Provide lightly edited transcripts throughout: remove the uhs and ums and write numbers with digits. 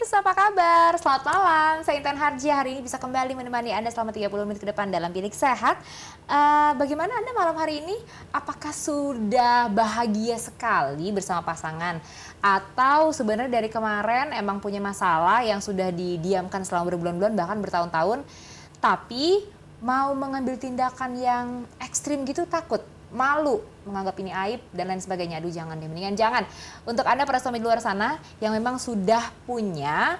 Friends, apa kabar? Selamat malam, saya Intan Harja. Hari ini bisa kembali menemani Anda selama 30 menit ke depan dalam Bilik Sehat. Bagaimana Anda malam hari ini? Apakah sudah bahagia sekali bersama pasangan? Atau sebenarnya dari kemarin emang punya masalah yang sudah didiamkan selama berbulan-bulan, bahkan bertahun-tahun, tapi mau mengambil tindakan yang ekstrim gitu takut? Malu, menganggap ini aib dan lain sebagainya. Aduh jangan deh, mendingan jangan. Untuk Anda para suami di luar sana yang memang sudah punya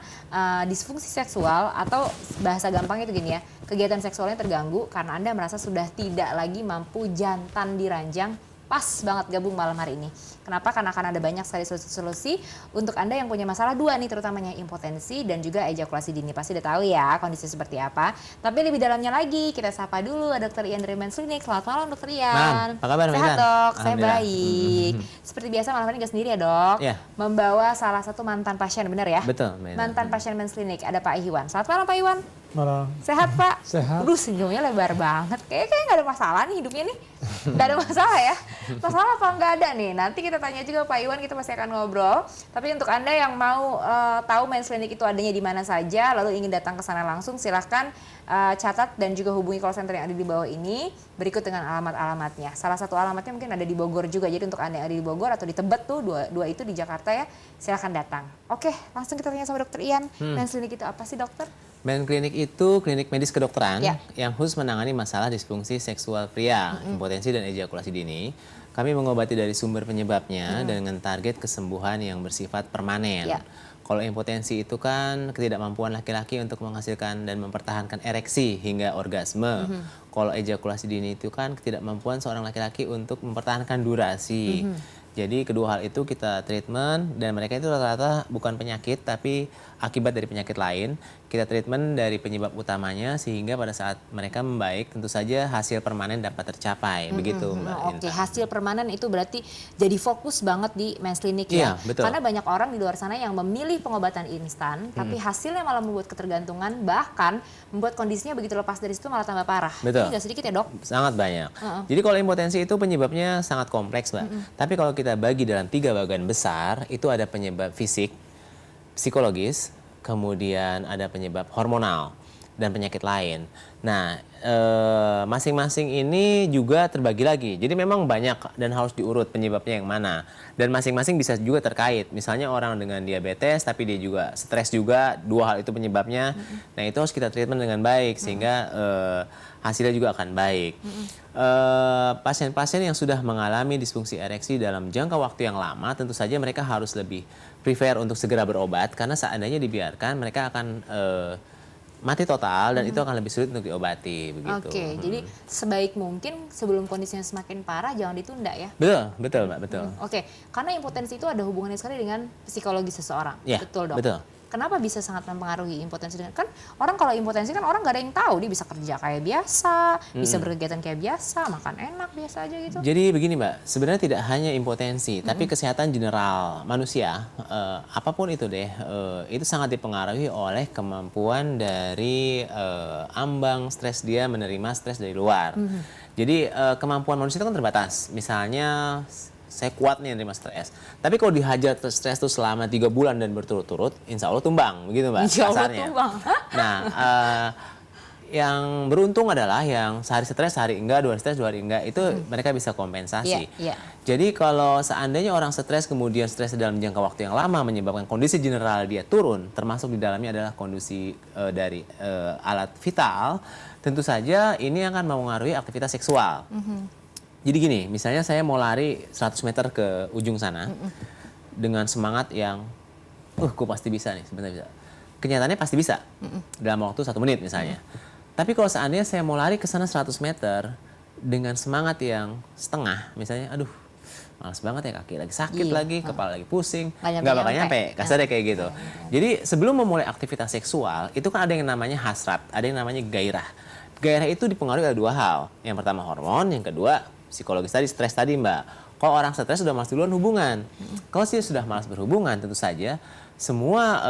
disfungsi seksual atau bahasa gampang itu gini ya, kegiatan seksualnya terganggu karena Anda merasa sudah tidak lagi mampu jantan diranjang, pas banget gabung malam hari ini. Kenapa? Karena akan ada banyak sekali solusi-solusi untuk Anda yang punya masalah dua nih, terutamanya impotensi dan juga ejakulasi dini. Pasti udah tahu ya kondisi seperti apa. Tapi lebih dalamnya lagi, kita sapa dulu Dr. Ian dari Men's Clinic. Selamat malam Dr. Ian. Apa kabar, Sehat dok, saya baik. Seperti biasa malam ini gak sendiri ya dok. Ya. Membawa salah satu mantan pasien, benar ya? Betul. Mantan pasien Men's Clinic, ada Pak Iwan. Selamat malam Pak Iwan. Malam. Sehat Pak? Sehat. Aduh senyumnya lebar banget. Kayaknya gak ada masalah nih hidupnya nih. Gak ada masalah ya. Masalah apa nggak ada nih? Nanti kita tanya juga Pak Iwan, kita pasti akan ngobrol. Tapi untuk Anda yang mau tahu Men's Clinic itu adanya di mana saja, lalu ingin datang ke sana langsung, silahkan catat dan juga hubungi call center yang ada di bawah ini. Berikut dengan alamat-alamatnya. Salah satu alamatnya mungkin ada di Bogor juga. Jadi untuk Anda yang ada di Bogor atau di Tebet tuh, dua itu di Jakarta ya, silahkan datang. Oke, langsung kita tanya sama Dr. Ian. Men's Clinic itu apa sih dokter? Men's Clinic itu klinik medis kedokteran Ya. yang khusus menangani masalah disfungsi seksual pria, impotensi dan ejakulasi dini. Kami mengobati dari sumber penyebabnya dengan target kesembuhan yang bersifat permanen. Ya. Kalau impotensi itu kan ketidakmampuan laki-laki untuk menghasilkan dan mempertahankan ereksi hingga orgasme. Kalau ejakulasi dini itu kan ketidakmampuan seorang laki-laki untuk mempertahankan durasi. Jadi kedua hal itu kita treatment dan mereka itu rata-rata bukan penyakit tapi akibat dari penyakit lain. Kita treatment dari penyebab utamanya sehingga pada saat mereka membaik tentu saja hasil permanen dapat tercapai. Begitu Mbak Oke, Intan. hasil permanen itu berarti jadi fokus banget di Men's Clinic Iya, ya. betul. Karena banyak orang di luar sana yang memilih pengobatan instan, tapi hasilnya malah membuat ketergantungan, bahkan membuat kondisinya begitu lepas dari situ malah tambah parah. Betul. Ini nggak sedikit ya dok? Sangat banyak. Jadi kalau impotensi itu penyebabnya sangat kompleks Mbak. Tapi kalau kita bagi dalam 3 bagian besar, itu ada penyebab fisik, psikologis, kemudian ada penyebab hormonal dan penyakit lain. Nah, masing-masing ini juga terbagi lagi. Jadi memang banyak dan harus diurut penyebabnya yang mana. Dan masing-masing bisa juga terkait. Misalnya orang dengan diabetes tapi dia juga stres juga, dua hal itu penyebabnya. Nah, itu harus kita treatment dengan baik sehingga hasilnya juga akan baik. Pasien-pasien yang sudah mengalami disfungsi ereksi dalam jangka waktu yang lama, tentu saja mereka harus lebih prefer untuk segera berobat karena seandainya dibiarkan mereka akan mati total dan itu akan lebih sulit untuk diobati begitu. Oke, jadi sebaik mungkin sebelum kondisinya semakin parah jangan ditunda ya. Betul Mbak, betul. Oke, karena impotensi itu ada hubungannya sekali dengan psikologi seseorang. Ya, Betul dok? betul. Kenapa bisa sangat mempengaruhi impotensi? Kan orang kalau impotensi kan orang nggak ada yang tahu, dia bisa kerja kayak biasa, bisa berkegiatan kayak biasa, makan enak biasa aja gitu. Jadi begini Mbak, sebenarnya tidak hanya impotensi, tapi kesehatan general manusia, apapun itu deh, itu sangat dipengaruhi oleh kemampuan dari ambang stres dia menerima stres dari luar. Jadi kemampuan manusia itu kan terbatas. Misalnya saya kuat nih menerima stres. Tapi kalau dihajar stres itu selama 3 bulan dan berturut-turut, insya Allah tumbang, begitu Mbak, Insya Allah kasarnya. tumbang. Nah, yang beruntung adalah yang sehari stres, sehari enggak, 2 hari stres, 2 hari enggak, itu mereka bisa kompensasi. Iya. Jadi kalau seandainya orang stres kemudian stres dalam jangka waktu yang lama menyebabkan kondisi general dia turun, termasuk di dalamnya adalah kondisi dari alat vital, tentu saja ini akan mempengaruhi aktivitas seksual. Jadi gini, misalnya saya mau lari 100 meter ke ujung sana dengan semangat yang, gue pasti bisa nih, sebenarnya bisa. Kenyataannya pasti bisa dalam waktu 1 menit misalnya. Tapi kalau seandainya saya mau lari ke sana 100 meter dengan semangat yang setengah, misalnya, aduh, malas banget ya, kaki lagi sakit lagi, kepala lagi pusing, nggak bakal nyampe, kasarnya kayak gitu. Jadi sebelum memulai aktivitas seksual, itu kan ada yang namanya hasrat, ada yang namanya gairah. Gairah itu dipengaruhi oleh 2 hal. Yang pertama hormon, yang kedua psikologis tadi, stres tadi Mbak. Kalau orang stres sudah malas duluan hubungan. Kalau sih sudah malas berhubungan, tentu saja semua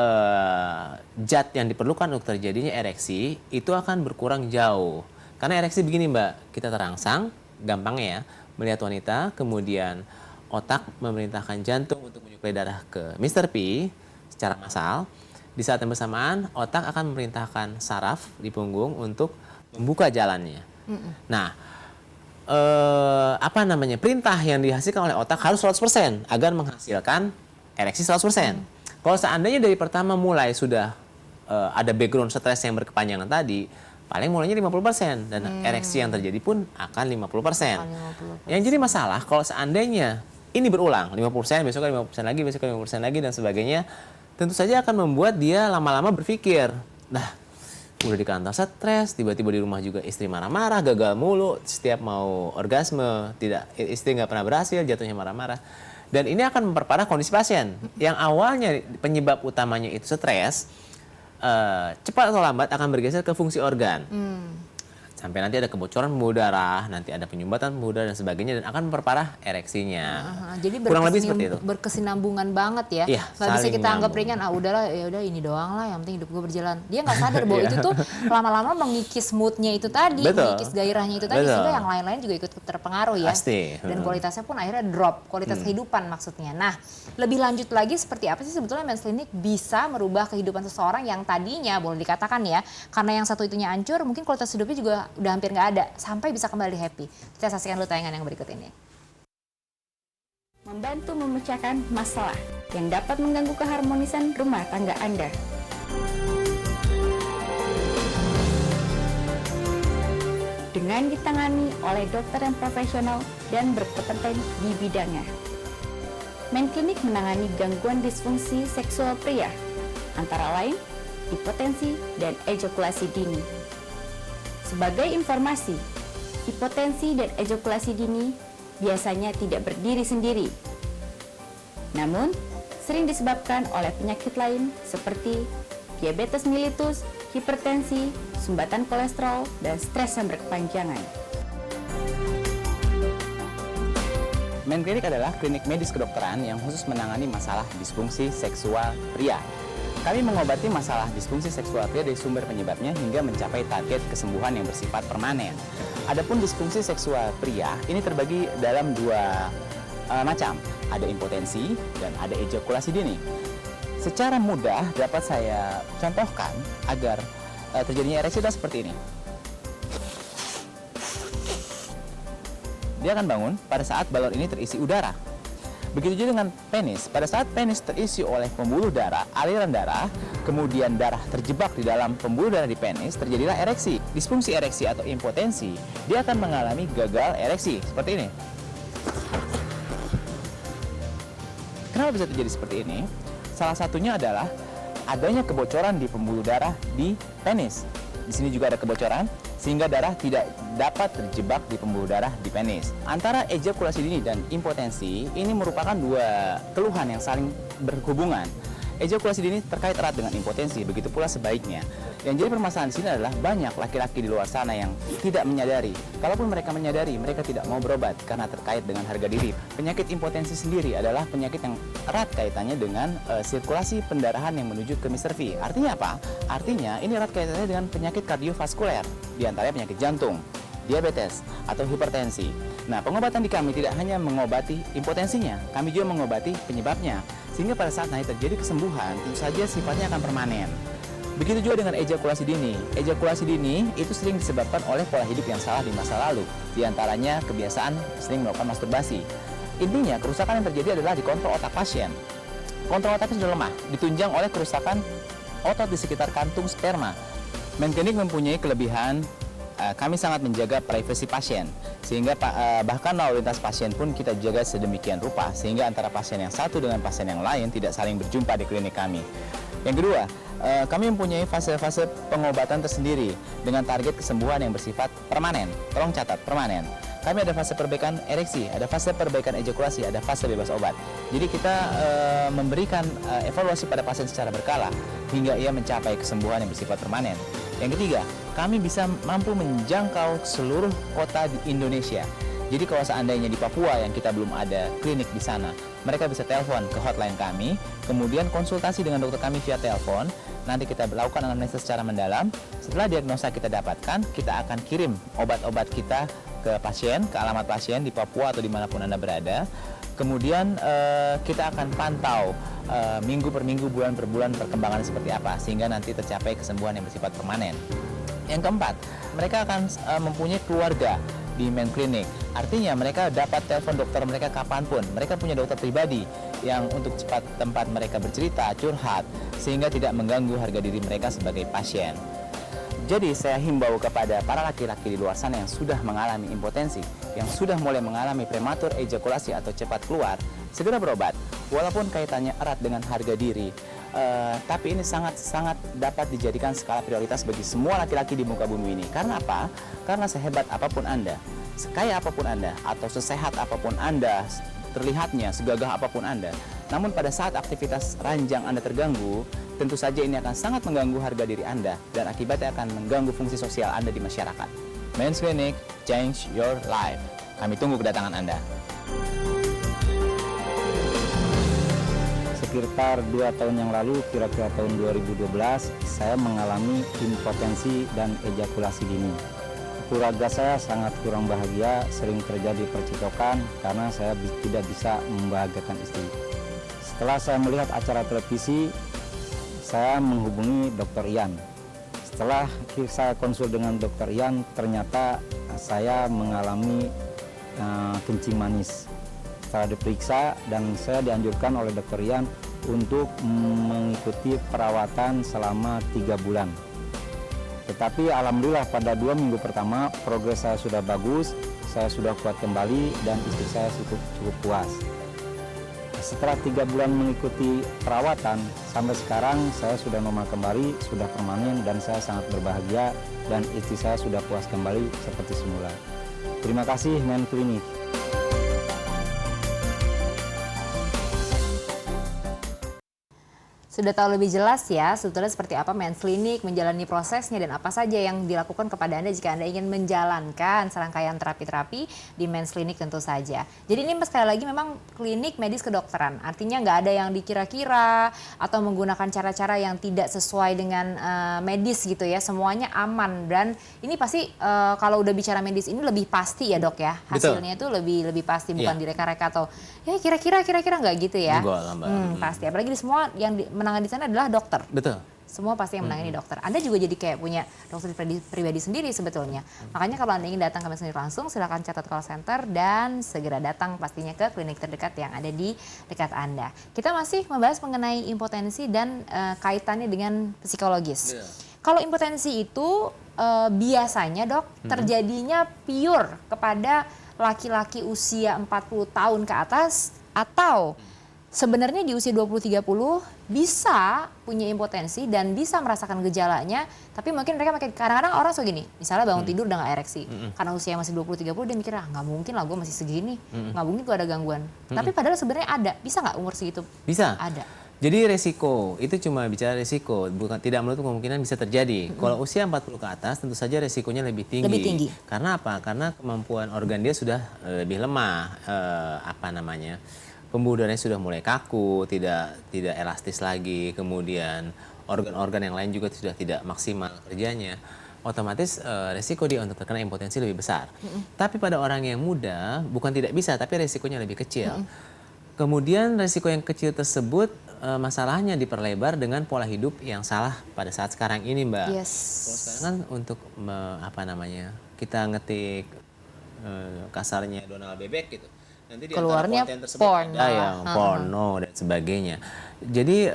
zat yang diperlukan untuk terjadinya ereksi itu akan berkurang jauh. Karena ereksi begini Mbak, kita terangsang, gampangnya ya, melihat wanita, kemudian otak memerintahkan jantung untuk menyuplai darah ke Mr. P secara massal. Di saat yang bersamaan, otak akan memerintahkan saraf di punggung untuk membuka jalannya. Nah, perintah yang dihasilkan oleh otak harus 100% agar menghasilkan ereksi 100%. Kalau seandainya dari pertama mulai sudah ada background stres yang berkepanjangan tadi, paling mulainya 50% dan ereksi yang terjadi pun akan 50%. Yang jadi masalah kalau seandainya ini berulang 50%, besoknya 50% lagi, besoknya 50% lagi dan sebagainya, tentu saja akan membuat dia lama-lama berpikir, nah udah di kantor stres, tiba-tiba di rumah juga istri marah-marah, gagal mulu, setiap mau orgasme, istri nggak pernah berhasil, jatuhnya marah-marah. Dan ini akan memperparah kondisi pasien. Yang awalnya penyebab utamanya itu stres, cepat atau lambat akan bergeser ke fungsi organ. Sampai nanti ada kebocoran pembuluh darah, nanti ada penyumbatan pembuluh darah dan sebagainya, dan akan memperparah ereksinya. Jadi kurang lebih seperti itu. Berkesinambungan banget ya. Iya, Nggak bisa kita anggap nyambung. ringan, udahlah, ya udah ini doang lah, yang penting hidup gue berjalan. Dia nggak sadar bahwa itu tuh lama-lama mengikis moodnya itu tadi, Betul. mengikis gairahnya itu tadi, Betul. sehingga yang lain-lain juga ikut terpengaruh ya. Pasti. Dan kualitasnya pun akhirnya drop, kualitas kehidupan maksudnya. Nah, lebih lanjut lagi seperti apa sih sebetulnya Men's Clinic bisa merubah kehidupan seseorang yang tadinya boleh dikatakan ya, karena yang satu itunya hancur, mungkin kualitas hidupnya juga udah hampir nggak ada, sampai bisa kembali happy. Kita saksikan dulu tayangan yang berikut ini. Membantu memecahkan masalah yang dapat mengganggu keharmonisan rumah tangga Anda. Dengan ditangani oleh dokter yang profesional dan berkompeten di bidangnya. Men Clinic menangani gangguan disfungsi seksual pria, antara lain impotensi dan ejakulasi dini. Sebagai informasi, impotensi dan ejakulasi dini biasanya tidak berdiri sendiri, namun sering disebabkan oleh penyakit lain seperti diabetes mellitus, hipertensi, sumbatan kolesterol, dan stres yang berkepanjangan. Men Clinic adalah klinik medis kedokteran yang khusus menangani masalah disfungsi seksual pria. Kami mengobati masalah disfungsi seksual pria dari sumber penyebabnya hingga mencapai target kesembuhan yang bersifat permanen. Adapun disfungsi seksual pria ini terbagi dalam dua macam, ada impotensi dan ada ejakulasi dini. Secara mudah dapat saya contohkan agar terjadinya ereksi seperti ini. Dia akan bangun pada saat balon ini terisi udara. Begitu juga dengan penis. Pada saat penis terisi oleh pembuluh darah, aliran darah, kemudian darah terjebak di dalam pembuluh darah di penis, terjadilah ereksi. Disfungsi ereksi atau impotensi, dia akan mengalami gagal ereksi seperti ini. Kenapa bisa terjadi seperti ini? Salah satunya adalah adanya kebocoran di pembuluh darah di penis. Di sini juga ada kebocoran, sehingga darah tidak dapat terjebak di pembuluh darah di penis. Antara ejakulasi dini dan impotensi ini merupakan dua keluhan yang saling berhubungan. Ejakulasi dini terkait erat dengan impotensi, begitu pula sebaiknya. Yang jadi permasalahan di sini adalah banyak laki-laki di luar sana yang tidak menyadari. Kalaupun mereka menyadari, mereka tidak mau berobat karena terkait dengan harga diri. Penyakit impotensi sendiri adalah penyakit yang erat kaitannya dengan sirkulasi pendarahan yang menuju ke Mr. V. Artinya apa? Artinya ini erat kaitannya dengan penyakit kardiovaskuler, di antaranya penyakit jantung, diabetes, atau hipertensi. Nah, pengobatan di kami tidak hanya mengobati impotensinya, kami juga mengobati penyebabnya. Sehingga pada saat nanti terjadi kesembuhan, tentu saja sifatnya akan permanen. Begitu juga dengan ejakulasi dini. Ejakulasi dini itu sering disebabkan oleh pola hidup yang salah di masa lalu. Di antaranya kebiasaan sering melakukan masturbasi. Intinya, kerusakan yang terjadi adalah di kontrol otak pasien. Kontrol otaknya sudah lemah, ditunjang oleh kerusakan otot di sekitar kantung sperma. Men Clinic mempunyai kelebihan, kami sangat menjaga privasi pasien, sehingga bahkan lalu lintas pasien pun kita jaga sedemikian rupa, sehingga antara pasien yang satu dengan pasien yang lain tidak saling berjumpa di klinik kami. Yang kedua, kami mempunyai fase-fase pengobatan tersendiri dengan target kesembuhan yang bersifat permanen. Tolong catat, permanen. Kami ada fase perbaikan ereksi, ada fase perbaikan ejakulasi, ada fase bebas obat. Jadi kita memberikan evaluasi pada pasien secara berkala hingga ia mencapai kesembuhan yang bersifat permanen. Yang ketiga, kami bisa mampu menjangkau seluruh kota di Indonesia. Jadi kalau seandainya di Papua yang kita belum ada klinik di sana, mereka bisa telepon ke hotline kami, kemudian konsultasi dengan dokter kami via telepon, nanti kita lakukan anamnesis secara mendalam. Setelah diagnosa kita dapatkan, kita akan kirim obat-obat kita ke pasien, ke alamat pasien di Papua atau dimanapun Anda berada. Kemudian kita akan pantau minggu per minggu, bulan per bulan perkembangan seperti apa, sehingga nanti tercapai kesembuhan yang bersifat permanen. Yang keempat, mereka akan mempunyai keluarga di main clinic. Artinya mereka dapat telepon dokter mereka kapanpun. Mereka punya dokter pribadi yang untuk cepat tempat mereka bercerita, curhat, sehingga tidak mengganggu harga diri mereka sebagai pasien. Jadi saya himbau kepada para laki-laki di luar sana yang sudah mengalami impotensi, yang sudah mulai mengalami prematur ejakulasi atau cepat keluar, segera berobat. Walaupun kaitannya erat dengan harga diri, tapi ini sangat dapat dijadikan skala prioritas bagi semua laki-laki di muka bumi ini. Karena apa? Karena sehebat apapun Anda, sekaya apapun Anda, atau sesehat apapun Anda, terlihatnya segagah apapun Anda, namun pada saat aktivitas ranjang Anda terganggu, tentu saja ini akan sangat mengganggu harga diri Anda dan akibatnya akan mengganggu fungsi sosial Anda di masyarakat. Men's Clinic, change your life. Kami tunggu kedatangan Anda. Sekitar 2 tahun yang lalu, kira-kira tahun 2012, saya mengalami impotensi dan ejakulasi dini. Keluarga saya sangat kurang bahagia, sering terjadi percekcokan karena saya tidak bisa membahagiakan istri. Setelah saya melihat acara televisi, saya menghubungi Dr. Ian. Setelah saya konsul dengan Dr. Ian, ternyata saya mengalami kencing manis. Setelah diperiksa dan saya dianjurkan oleh Dr. Ian untuk mengikuti perawatan selama 3 bulan. Tetapi alhamdulillah pada 2 minggu pertama progres saya sudah bagus, saya sudah kuat kembali dan istri saya cukup puas. Setelah 3 bulan mengikuti perawatan, sampai sekarang saya sudah normal kembali, sudah permanen dan saya sangat berbahagia dan istri saya sudah puas kembali seperti semula. Terima kasih Men Clinic. Sudah tahu lebih jelas ya sebetulnya seperti apa Men's Clinic, menjalani prosesnya dan apa saja yang dilakukan kepada Anda jika Anda ingin menjalankan serangkaian terapi-terapi di Men's Clinic tentu saja. Jadi ini sekali lagi memang klinik medis kedokteran, artinya nggak ada yang dikira-kira atau menggunakan cara-cara yang tidak sesuai dengan medis gitu ya, semuanya aman dan ini pasti kalau udah bicara medis ini lebih pasti ya dok ya, hasilnya itu lebih pasti bukan direka-reka atau ya kira-kira nggak gitu ya. Pasti, apalagi di semua yang menangani di sana adalah dokter. Betul. Semua pasti yang menangani dokter. Anda juga jadi kayak punya dokter pribadi sendiri sebetulnya. Makanya kalau Anda ingin datang ke Men's Clinic langsung, silakan catat call center dan segera datang pastinya ke klinik terdekat yang ada di dekat Anda. Kita masih membahas mengenai impotensi dan kaitannya dengan psikologis. Kalau impotensi itu biasanya dok terjadinya pure kepada laki-laki usia 40 tahun ke atas atau sebenarnya di usia 20-30 bisa punya impotensi dan bisa merasakan gejalanya, tapi mungkin mereka makin kadang-kadang orang gini, misalnya bangun tidur udah nggak ereksi, karena usia masih 20-30 dia mikir nggak mungkin lah gue masih segini, nggak mungkin gue ada gangguan. Tapi padahal sebenarnya ada, bisa nggak umur segitu? Bisa. Ada. Jadi resiko, itu cuma bicara resiko, bukan tidak menutup kemungkinan bisa terjadi. Kalau usia 40 ke atas tentu saja resikonya lebih tinggi. Lebih tinggi. Karena apa? Karena kemampuan organ dia sudah lebih lemah, pembuluh darahnya sudah mulai kaku, tidak elastis lagi, kemudian organ-organ yang lain juga sudah tidak maksimal kerjanya. Otomatis resiko dia untuk terkena impotensi lebih besar. Tapi pada orang yang muda bukan tidak bisa, tapi resikonya lebih kecil. Kemudian resiko yang kecil tersebut masalahnya diperlebar dengan pola hidup yang salah pada saat sekarang ini, Mbak. Yes. Kalau sekarang kan untuk kita ngetik kasarnya Donald Bebek gitu. Nanti di keluarnya konten tersebut porn ada yang porno dan sebagainya. Jadi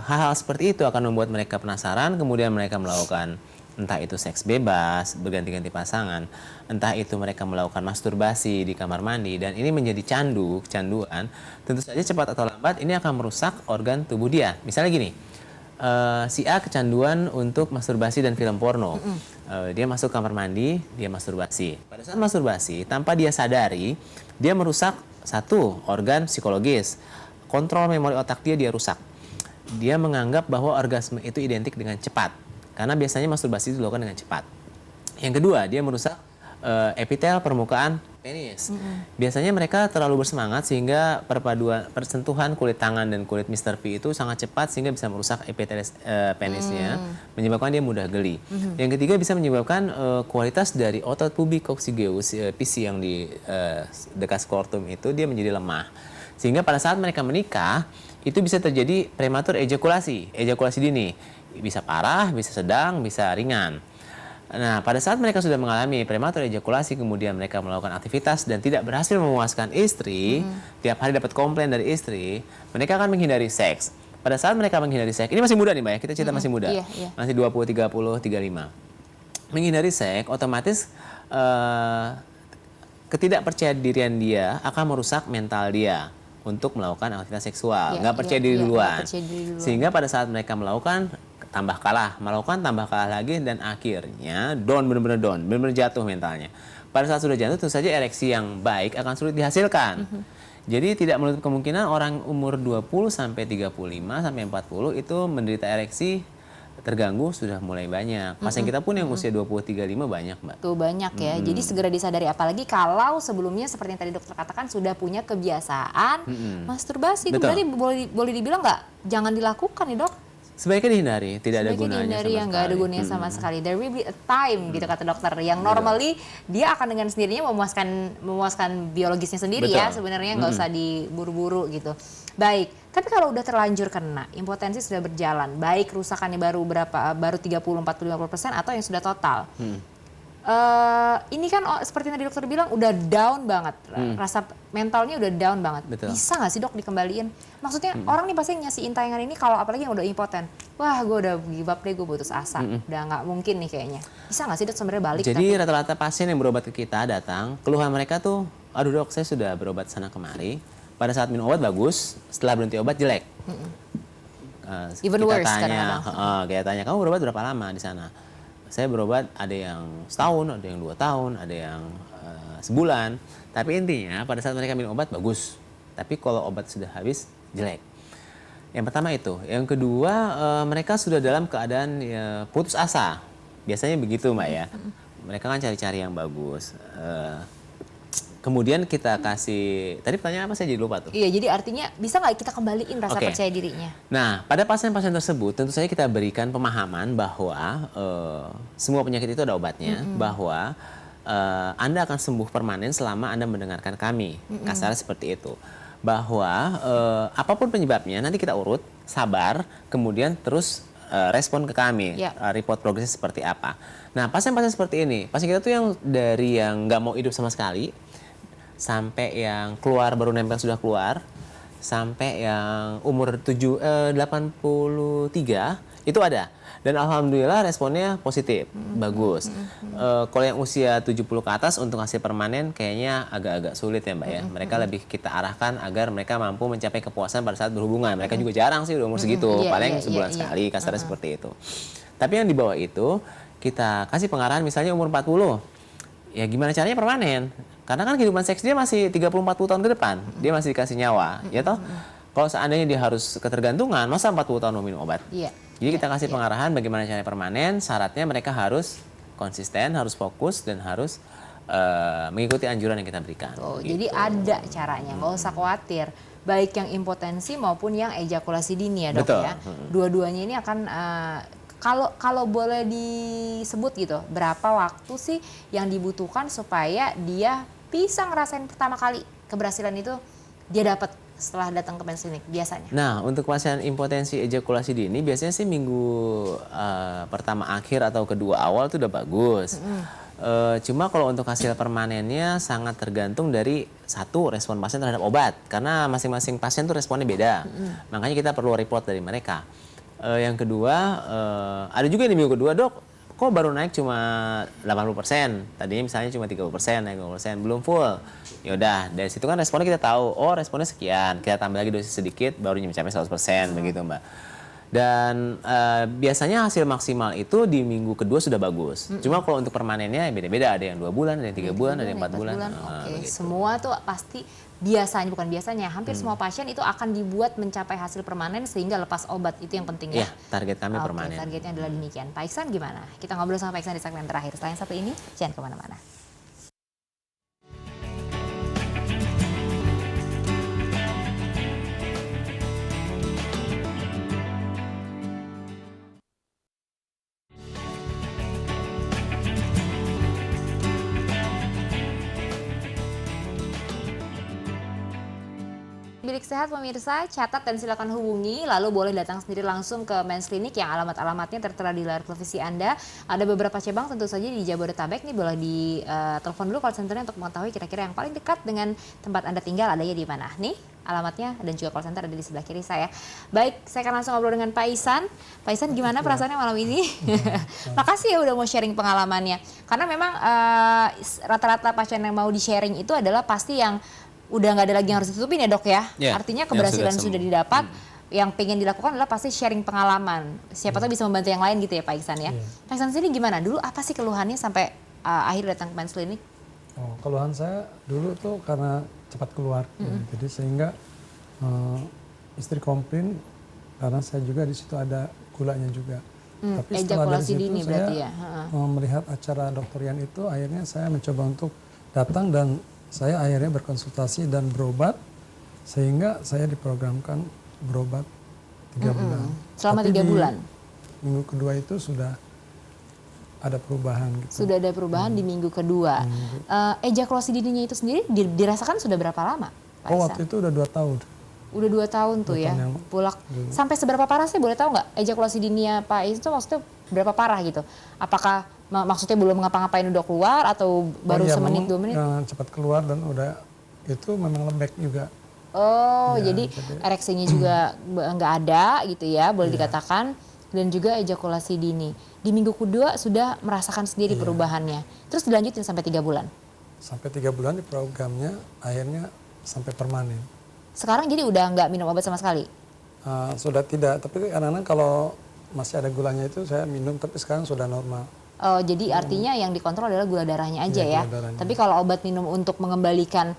hal-hal seperti itu akan membuat mereka penasaran, kemudian mereka melakukan entah itu seks bebas, berganti-ganti pasangan, entah itu mereka melakukan masturbasi di kamar mandi, dan ini menjadi kecanduan, tentu saja cepat atau lambat ini akan merusak organ tubuh dia. Misalnya gini, si A kecanduan untuk masturbasi dan film porno. Dia masuk kamar mandi, dia masturbasi. Pada saat masturbasi, tanpa dia sadari, dia merusak satu organ psikologis. Kontrol memori otak dia rusak. Dia menganggap bahwa orgasme itu identik dengan cepat. Karena biasanya masturbasi itu dilakukan dengan cepat. Yang kedua, dia merusak epitel permukaan penis. Biasanya mereka terlalu bersemangat sehingga persentuhan kulit tangan dan kulit Mr. P itu sangat cepat sehingga bisa merusak epitelis penisnya, menyebabkan dia mudah geli. Yang ketiga bisa menyebabkan kualitas dari otot pubis coccygeus PC yang di dekat skrotum itu dia menjadi lemah. Sehingga pada saat mereka menikah itu bisa terjadi prematur ejakulasi dini. Bisa parah, bisa sedang, bisa ringan. Nah, pada saat mereka sudah mengalami prematur ejakulasi, kemudian mereka melakukan aktivitas dan tidak berhasil memuaskan istri, tiap hari dapat komplain dari istri, mereka akan menghindari seks. Pada saat mereka menghindari seks, ini masih muda nih Mbak ya, kita cerita masih muda, masih 20, 30, 35. Menghindari seks, otomatis ketidakpercayaan dirian dia akan merusak mental dia untuk melakukan aktivitas seksual, nggak percaya diri duluan. Sehingga pada saat mereka melakukan tambah kalah lagi dan akhirnya benar-benar jatuh mentalnya. Pada saat sudah jatuh tentu saja ereksi yang baik akan sulit dihasilkan. Jadi tidak menutup kemungkinan orang umur 20 sampai 35 sampai 40 itu menderita ereksi terganggu sudah mulai banyak. Pasien kita pun yang usia 20-35 banyak, Mbak. Tuh banyak ya. Jadi segera disadari, apalagi kalau sebelumnya seperti yang tadi dokter katakan sudah punya kebiasaan masturbasi. Itu berarti boleh dibilang nggak jangan dilakukan nih, Dok? Sebaiknya dihindari, tidak ada gunanya dihindari sama yang nggak ada gunanya sama sekali. There will be a time gitu kata dokter yang normally dia akan dengan sendirinya memuaskan biologisnya sendiri ya, sebenarnya nggak usah diburu-buru gitu. Baik, tapi kalau udah terlanjur kena, impotensi sudah berjalan, baik kerusakannya baru 30-40-50% atau yang sudah total. Ini kan seperti yang tadi dokter bilang udah down banget, rasa mentalnya udah down banget. Bisa nggak sih Dok dikembaliin? Maksudnya orang nih pasti ngasih intayangan ini kalau apalagi yang udah impoten, wah gue udah give up deh, gue putus asa, udah nggak mungkin nih kayaknya. Bisa nggak sih Dok sebenarnya balik? Jadi rata-rata pasien yang berobat ke kita datang, keluhan mereka tuh, aduh Dok saya sudah berobat sana kemari, pada saat minum obat bagus, setelah berhenti obat jelek. Even worse kadang-kadang. Kita tanya kamu berobat berapa lama di sana? Saya berobat ada yang setahun, ada yang 2 tahun, ada yang sebulan. Tapi intinya pada saat mereka minum obat bagus. Tapi kalau obat sudah habis jelek. Yang pertama itu. Yang kedua mereka sudah dalam keadaan putus asa. Biasanya begitu Mbak ya. Mereka kan cari-cari yang bagus. Kemudian kita kasih, tadi pertanyaan apa saya jadi lupa tuh. Iya, jadi artinya bisa nggak kita kembaliin rasa percaya dirinya? Nah, pada pasien-pasien tersebut tentu saja kita berikan pemahaman bahwa semua penyakit itu ada obatnya, bahwa Anda akan sembuh permanen selama Anda mendengarkan kami. Kasarnya seperti itu. Bahwa apapun penyebabnya nanti kita urut, sabar, kemudian terus respon ke kami, report progresnya seperti apa. Nah, pasien-pasien seperti ini, pasien kita tuh yang dari yang nggak mau hidup sama sekali, sampai yang keluar baru nempel sudah keluar, sampai yang umur 83 itu ada. Dan alhamdulillah responnya positif, bagus. Kalau yang usia 70 ke atas untuk hasil permanen kayaknya agak-agak sulit ya Mbak ya. Mereka lebih kita arahkan agar mereka mampu mencapai kepuasan pada saat berhubungan. Mereka juga jarang sih udah umur segitu, paling sebulan sekali, kasarnya seperti itu. Tapi yang di bawah itu kita kasih pengarahan misalnya umur 40. Ya gimana caranya permanen? Karena kan kehidupan seks dia masih 30-40 tahun ke depan. Dia masih dikasih nyawa, ya toh? Kalau seandainya dia harus ketergantungan, masa 40 tahun mau minum obat? Jadi kita kasih pengarahan bagaimana caranya permanen, syaratnya mereka harus konsisten, harus fokus, dan harus mengikuti anjuran yang kita berikan. Gitu. Jadi ada caranya, nggak usah khawatir. Baik yang impotensi maupun yang ejakulasi dini ya Dok ya. Dua-duanya ini akan... Kalau boleh disebut gitu, berapa waktu sih yang dibutuhkan supaya dia bisa ngerasain pertama kali keberhasilan itu dia dapat setelah datang ke klinik biasanya? Nah, untuk pasien impotensi ejakulasi dini biasanya sih minggu pertama akhir atau kedua awal itu udah bagus. Cuma kalau untuk hasil permanennya sangat tergantung dari satu respon pasien terhadap obat, karena masing-masing pasien tuh responnya beda. Makanya kita perlu report dari mereka. Yang kedua, ada juga di minggu kedua, Dok, kok baru naik cuma 80%, tadinya misalnya cuma 30%, naik 20%, belum full. Yaudah, dari situ kan responnya kita tahu, oh responnya sekian, kita tambah lagi dosis sedikit, baru mencapai 100%, begitu Mbak. Dan biasanya hasil maksimal itu di minggu kedua sudah bagus. Cuma kalau untuk permanennya beda-beda, ada yang 2 bulan, ada yang 3 bulan, ada yang 4 bulan. Oke, semua tuh pasti biasanya, hampir semua pasien itu akan dibuat mencapai hasil permanen sehingga lepas obat, itu yang penting ya. Iya, target kami permanen. Targetnya adalah demikian. Pak Iksan gimana? Kita ngobrol sama Pak Iksan di segmen terakhir. Setelah yang satu ini, jangan kemana-mana. Bilik Sehat pemirsa, catat dan silakan hubungi, lalu boleh datang sendiri langsung ke Men's Clinic yang alamat-alamatnya tertera di layar televisi Anda. Ada beberapa cabang tentu saja di Jabodetabek, nih boleh di telepon dulu call centernya untuk mengetahui kira-kira yang paling dekat dengan tempat Anda tinggal adanya di mana. Nih alamatnya dan juga call center ada di sebelah kiri saya. Baik, saya akan langsung ngobrol dengan Pak Ihsan. Pak Ihsan, gimana perasaannya malam ini? Makasih ya udah mau sharing pengalamannya. Karena memang rata-rata pasien yang mau di-sharing itu adalah pasti yang udah nggak ada lagi yang harus ditutupin ya dok ya. Ya, Artinya keberhasilan sudah didapat. Yang pengen dilakukan adalah pasti sharing pengalaman. Siapa tahu bisa membantu yang lain gitu ya Pak Ihsan ya. Pak Ihsan sendiri gimana? Dulu apa sih keluhannya sampai akhir datang ke Men's Clinic? Oh, keluhan saya dulu tuh karena cepat keluar, jadi sehingga istri komplain karena saya juga di situ ada gulanya juga. Tapi setelah dari Ejakulasi situ dini saya berarti ya. melihat acara Dr. Yan itu, akhirnya saya mencoba untuk datang dan saya akhirnya berkonsultasi dan berobat, sehingga saya diprogramkan berobat 3 bulan. Selama Tapi 3 di bulan? Minggu kedua itu sudah ada perubahan gitu. Sudah ada perubahan di minggu kedua. Ejakulasi dininya itu sendiri dirasakan sudah berapa lama Pak Oh, Ihsan? waktu itu udah 2 tahun. Udah 2 tahun tuh 2 ya, tahun yang pulak. Sampai seberapa parah sih, boleh tahu nggak ejakulasi dininya Pak Ihsan itu maksudnya berapa parah gitu? Apakah maksudnya belum ngapa-ngapain udah keluar atau baru iya, semenit memang, 2 menit? cepat keluar dan udah itu memang lembek juga. Oh, Ya, jadi jadi- ereksinya juga nggak ada gitu ya, boleh dikatakan. Dan juga ejakulasi dini. Di minggu kedua sudah merasakan sendiri perubahannya. Terus dilanjutin sampai 3 bulan. Sampai 3 bulan di programnya, akhirnya sampai permanen. Sekarang jadi udah nggak minum obat sama sekali? Sudah tidak, tapi kadang-kadang kalau masih ada gulanya itu saya minum, tapi sekarang sudah normal. Oh, jadi artinya yang dikontrol adalah gula darahnya aja Iya, ya. gula darahnya. Tapi kalau obat minum untuk mengembalikan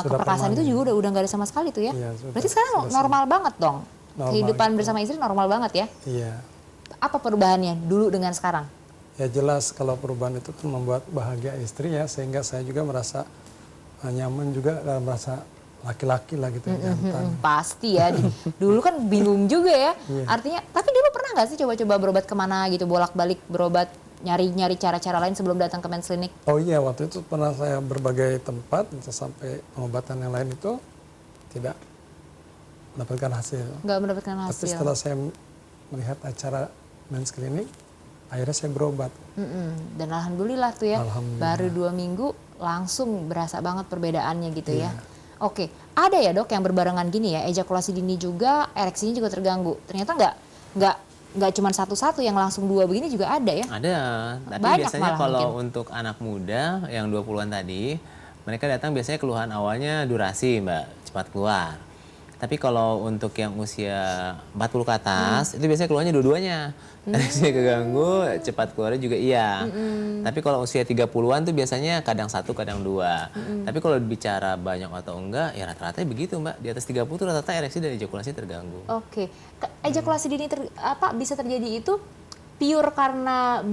keperkasaan itu juga udah nggak ada sama sekali tuh ya. Iya, sudah- Berarti sekarang sudah normal banget dong. Normal Kehidupan gitu. bersama istri normal banget ya. Iya. Apa perubahannya dulu dengan sekarang? Ya jelas kalau perubahan itu kan membuat bahagia istri ya, sehingga saya juga merasa nyaman juga, merasa laki-laki lah gitu, jantan. Pasti ya. Dulu kan bingung juga ya. Iya. Artinya, tapi dulu pernah nggak sih coba-coba berobat kemana gitu, bolak-balik berobat, nyari-nyari cara-cara lain sebelum datang ke Men's Clinic? Oh iya, waktu itu pernah saya berbagai tempat, sampai pengobatan yang lain itu tidak mendapatkan hasil. Nggak mendapatkan Tapi hasil. setelah saya melihat acara Men's Clinic, akhirnya saya berobat. Dan alhamdulillah tuh ya, Alhamdulillah. baru 2 minggu langsung berasa banget perbedaannya gitu ya. Iya. Oke, ada ya dok yang berbarengan gini ya, ejakulasi dini juga, ereksinya juga terganggu. Ternyata nggak cuma satu-satu, yang langsung 2 begini juga ada ya. Ada, tapi Banyak biasanya malah kalau mungkin. untuk anak muda yang 20-an tadi, mereka datang biasanya keluhan awalnya durasi Mbak, cepat keluar. Tapi kalau untuk yang usia 40 ke atas, itu biasanya keluarnya dua-duanya. Ereksinya keganggu, cepat keluarnya juga iya. Tapi kalau usia 30-an tuh biasanya kadang 1, kadang 2. Tapi kalau bicara banyak atau enggak, ya rata-rata begitu Mbak. Di atas 30 tuh rata-rata ereksi dan ejakulasi terganggu. Oke, ejakulasi dini bisa terjadi itu pure karena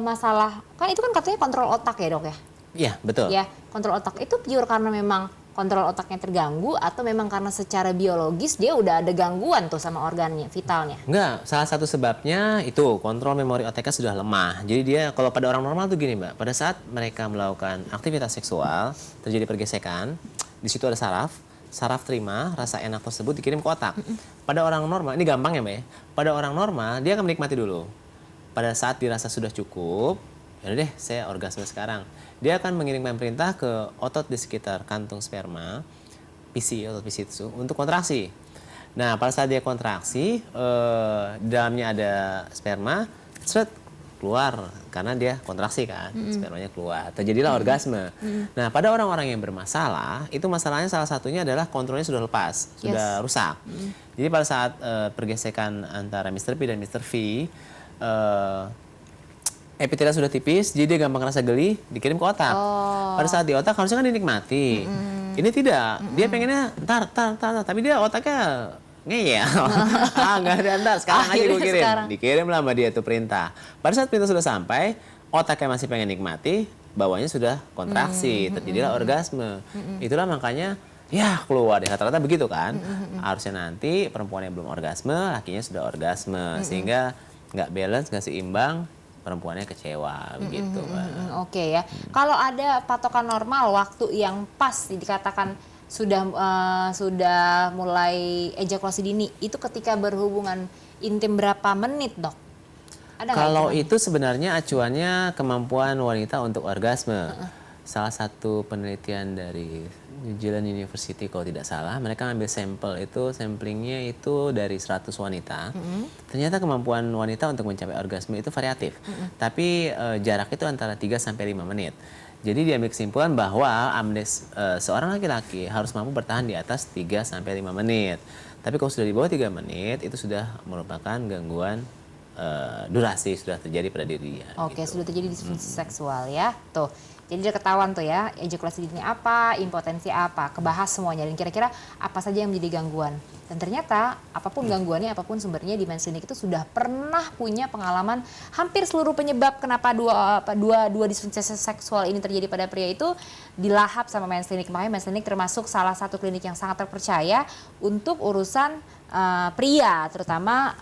masalah, kan itu kan katanya kontrol otak ya dok ya? Iya, betul. Ya, kontrol otak itu pure karena memang kontrol otaknya terganggu atau memang karena secara biologis dia udah ada gangguan tuh sama organnya, vitalnya? Enggak, salah satu sebabnya itu kontrol memori otaknya sudah lemah. Jadi dia kalau pada orang normal tuh gini Mbak, pada saat mereka melakukan aktivitas seksual, terjadi pergesekan, di situ ada saraf terima rasa enak tersebut dikirim ke otak. Pada orang normal, ini gampang ya Mbak ya, pada orang normal dia akan menikmati dulu. Pada saat dirasa sudah cukup, ya udah deh saya orgasme sekarang. Dia akan mengirimkan perintah ke otot di sekitar kantung sperma, otot PC itu untuk kontraksi. Nah, pada saat dia kontraksi, di dalamnya ada sperma, keluar karena dia kontraksi kan, spermanya keluar. Terjadilah orgasme. Nah, pada orang-orang yang bermasalah, itu masalahnya salah satunya adalah kontrolnya sudah lepas, sudah rusak. Jadi pada saat pergesekan antara Mr. P dan Mr. V, epitelia sudah tipis, jadi dia gampang ngerasa geli, dikirim ke otak. Pada saat di otak harusnya kan dinikmati. Ini tidak, dia pengennya ntar, tapi dia otaknya ngeyel. Nggak ada ntar, sekarang aja gue kirim. Dikirim lah sama dia tuh perintah. Pada saat perintah sudah sampai, otaknya masih pengen nikmati, bawahnya sudah kontraksi, terjadilah orgasme. Itulah makanya, ya keluar deh, rata-rata begitu kan. Harusnya nanti perempuan yang belum orgasme, lakinya sudah orgasme. Sehingga nggak balance, nggak seimbang, perempuannya kecewa begitu Mbak. Oke ya. Kalau ada patokan normal waktu yang pas dikatakan sudah mulai ejakulasi dini, itu ketika berhubungan intim berapa menit, Dok? Ada nggak Kalau hitungannya? itu sebenarnya acuannya kemampuan wanita untuk orgasme. Salah satu penelitian dari New Zealand University kalau tidak salah, mereka ambil sampel itu, samplingnya itu dari 100 wanita. Ternyata kemampuan wanita untuk mencapai orgasme itu variatif. Tapi jarak itu antara 3 sampai 5 menit. Jadi diambil kesimpulan bahwa seorang laki-laki harus mampu bertahan di atas 3 sampai 5 menit. Tapi kalau sudah di bawah 3 menit itu sudah merupakan gangguan durasi sudah terjadi pada diri dia. Oke, gitu. sudah terjadi disfungsi seksual ya. Tuh. Jadi udah ketahuan tuh ya, ejakulasi dini apa, impotensi apa, kebahas semuanya dan kira-kira apa saja yang menjadi gangguan. Dan ternyata apapun gangguannya, apapun sumbernya di Men's Clinic itu sudah pernah punya pengalaman hampir seluruh penyebab kenapa dua disfungsi seksual ini terjadi pada pria itu dilahap sama Men's Clinic. Makanya Men's Clinic termasuk salah satu klinik yang sangat terpercaya untuk urusan pria, terutama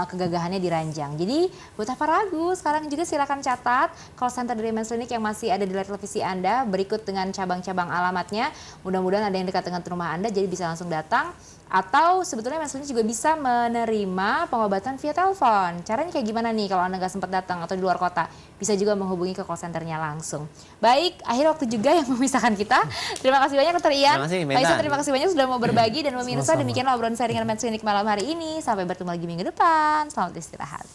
kegagahannya diranjang. Jadi buat apa ragu, sekarang juga silakan catat call center dari Men's Clinic yang masih ada di layar televisi Anda, berikut dengan cabang-cabang alamatnya. Mudah-mudahan ada yang dekat dengan rumah Anda, jadi bisa langsung datang. Atau sebetulnya Men's Clinic juga bisa menerima pengobatan via telepon. Caranya kayak gimana nih kalau Anda nggak sempat datang atau di luar kota? Bisa juga menghubungi ke call centernya langsung. Baik, akhir waktu juga yang memisahkan kita. Terima kasih banyak Dr. Ian. Terima kasih, Pak Isan, Mentan. terima kasih banyak sudah mau berbagi dan pemirsa Sama-sama. demikianlah obrolan saya dengan Men's Clinic malam hari ini. Sampai bertemu lagi minggu depan. Selamat istirahat.